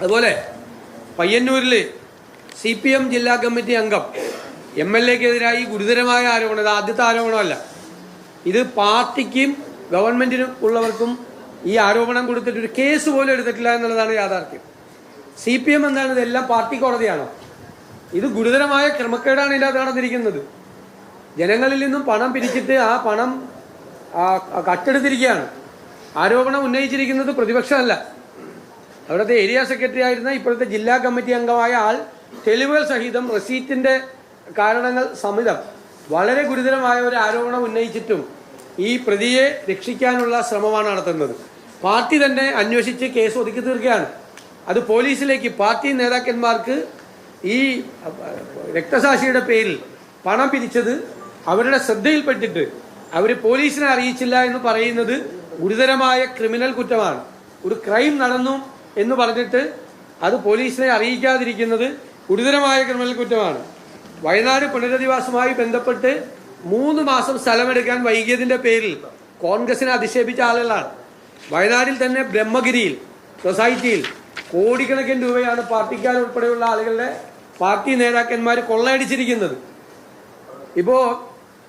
അതുപോലെ പയ്യന്നൂരിൽ CPM ജില്ലാ കമ്മിറ്റി അംഗം MLA-ക്കെതിരായി ഗുരുതരമായ ആരോപണം. ഇത് ആദ്യത്തെ ആരോപണമല്ല. ഇത് പാർട്ടിക്കും ഗവൺമെന്റിനും ഉള്ളവർക്കും ഈ ആരോപണം കൊടുത്തിട്ട് ഒരു കേസ് പോലും എടുത്തിട്ടില്ല എന്നുള്ളതാണ് യാഥാർത്ഥ്യം. CPM എന്താണ്? ഇതെല്ലാം പാർട്ടി കോടതിയാണോ? ഇത് ഗുരുതരമായ ക്രമക്കേടാണ് ഇതിനകത്ത് നടന്നിരിക്കുന്നത്. ജനങ്ങളിൽ നിന്നും പണം പിരിച്ചിട്ട് ആ പണം കട്ടെടുത്തിരിക്കുകയാണ്. ആരോപണം ഉന്നയിച്ചിരിക്കുന്നത് പ്രതിപക്ഷമല്ല, അവിടുത്തെ ഏരിയ സെക്രട്ടറി ആയിരുന്ന ഇപ്പോഴത്തെ ജില്ലാ കമ്മിറ്റി അംഗമായ ആൾ തെളിവുകൾ സഹിതം റെസീറ്റിന്റെ കാരണങ്ങൾ സമിതം വളരെ ഗുരുതരമായ ഒരു ആരോപണം ഉന്നയിച്ചിട്ടും ഈ പ്രതിയെ രക്ഷിക്കാനുള്ള ശ്രമമാണ് നടത്തുന്നത്. പാർട്ടി തന്നെ അന്വേഷിച്ച് കേസ് ഒതുക്കി തീർക്കുകയാണ്. അത് പോലീസിലേക്ക് പാർട്ടി നേതാക്കന്മാർക്ക് ഈ രക്തസാക്ഷിയുടെ പേരിൽ പണം പിരിച്ചത് അവരുടെ ശ്രദ്ധയിൽപ്പെട്ടിട്ട് അവർ പോലീസിനെ അറിയിച്ചില്ല എന്ന് പറയുന്നത് ഗുരുതരമായ ക്രിമിനൽ കുറ്റമാണ്. ഒരു ക്രൈം നടന്നു എന്ന് പറഞ്ഞിട്ട് അത് പോലീസിനെ അറിയിക്കാതിരിക്കുന്നത് ഗുരുതരമായ ക്രിമിനൽ കുറ്റമാണ്. വയനാട് പുനരധിവാസവുമായി ബന്ധപ്പെട്ട് 3 മാസം സ്ഥലമെടുക്കാൻ വൈകിയതിന്റെ പേരിൽ കോൺഗ്രസിനെ അധിക്ഷേപിച്ച ആളുകളാണ്. വയനാട്ടിൽ തന്നെ ബ്രഹ്മഗിരിയിൽ സൊസൈറ്റിയിൽ കോടിക്കണക്കിന് രൂപയാണ് പാർട്ടിക്കാർ ഉൾപ്പെടെയുള്ള ആളുകളുടെ പാർട്ടി നേതാക്കന്മാർ കൊള്ളയടിച്ചിരിക്കുന്നത്. ഇപ്പോ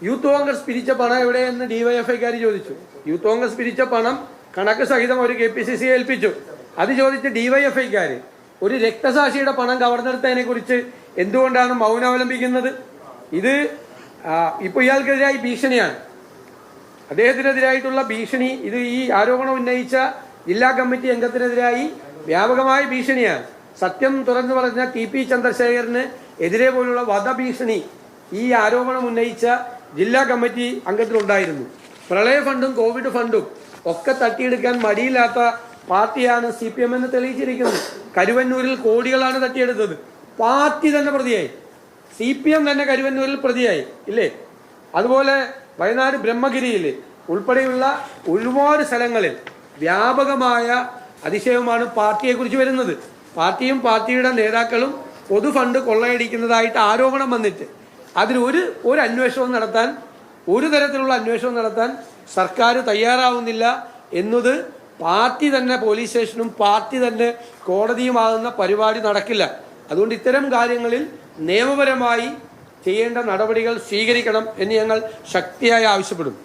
യൂത്ത് കോൺഗ്രസ് പിരിച്ച പണം എവിടെയെന്ന് DYFIക്കാർ ചോദിച്ചു. യൂത്ത് കോൺഗ്രസ് പിരിച്ച പണം കണക്ക് സഹിതം ഒരു KPCC ഏൽപ്പിച്ചു. അത് ചോദിച്ച് DYFIക്കാർ ഒരു രക്തസാക്ഷിയുടെ പണം കവർന്നെടുത്തതിനെ കുറിച്ച് എന്തുകൊണ്ടാണ് മൗനം അവലംബിക്കുന്നത്? ഇത് ഇപ്പൊ ഇയാൾക്കെതിരായി ഭീഷണിയാണ്, അദ്ദേഹത്തിനെതിരായിട്ടുള്ള ഭീഷണി. ഇത് ഈ ആരോപണം ഉന്നയിച്ച ജില്ലാ കമ്മിറ്റി അംഗത്തിനെതിരായി വ്യാപകമായ ഭീഷണിയാണ്. സത്യം തുറന്നു പറഞ്ഞ TP ചന്ദ്രശേഖരന് എതിരെ പോലുള്ള വധഭീഷണി ഈ ആരോപണം ഉന്നയിച്ച ജില്ലാ കമ്മിറ്റി അംഗത്തിലുണ്ടായിരുന്നു. പ്രളയ ഫണ്ടും കോവിഡ് ഫണ്ടും ഒക്കെ തട്ടിയെടുക്കാൻ മടിയില്ലാത്ത പാർട്ടിയാണ് CPM എന്ന് തെളിയിച്ചിരിക്കുന്നത്. കരുവന്നൂരിൽ കോടികളാണ് തട്ടിയെടുത്തത്. പാർട്ടി തന്നെ പ്രതിയായി, CPM തന്നെ കരുവന്നൂരിൽ പ്രതിയായി ഇല്ലേ? അതുപോലെ വയനാട് ബ്രഹ്മഗിരിയിൽ ഉൾപ്പെടെയുള്ള ഒരുപാട് സ്ഥലങ്ങളിൽ വ്യാപകമായ അതിശയമാണ് പാർട്ടിയെക്കുറിച്ച് വരുന്നത്. പാർട്ടിയും പാർട്ടിയുടെ നേതാക്കളും പൊതു ഫണ്ട് കൊള്ളയടിക്കുന്നതായിട്ട് ആരോപണം വന്നിട്ട് അതിന് ഒരു അന്വേഷണവും നടത്താൻ, ഒരു തരത്തിലുള്ള അന്വേഷണം നടത്താൻ സർക്കാർ തയ്യാറാവുന്നില്ല എന്നത് പാർട്ടി തന്നെ പോലീസ് സ്റ്റേഷനും പാർട്ടി തന്നെ കോടതിയുമാകുന്ന പരിപാടി നടക്കില്ല. അതുകൊണ്ട് ഇത്തരം കാര്യങ്ങളിൽ നിയമപരമായി ചെയ്യേണ്ട നടപടികൾ സ്വീകരിക്കണം എന്ന് ഞങ്ങൾ ശക്തിയായി ആവശ്യപ്പെടും.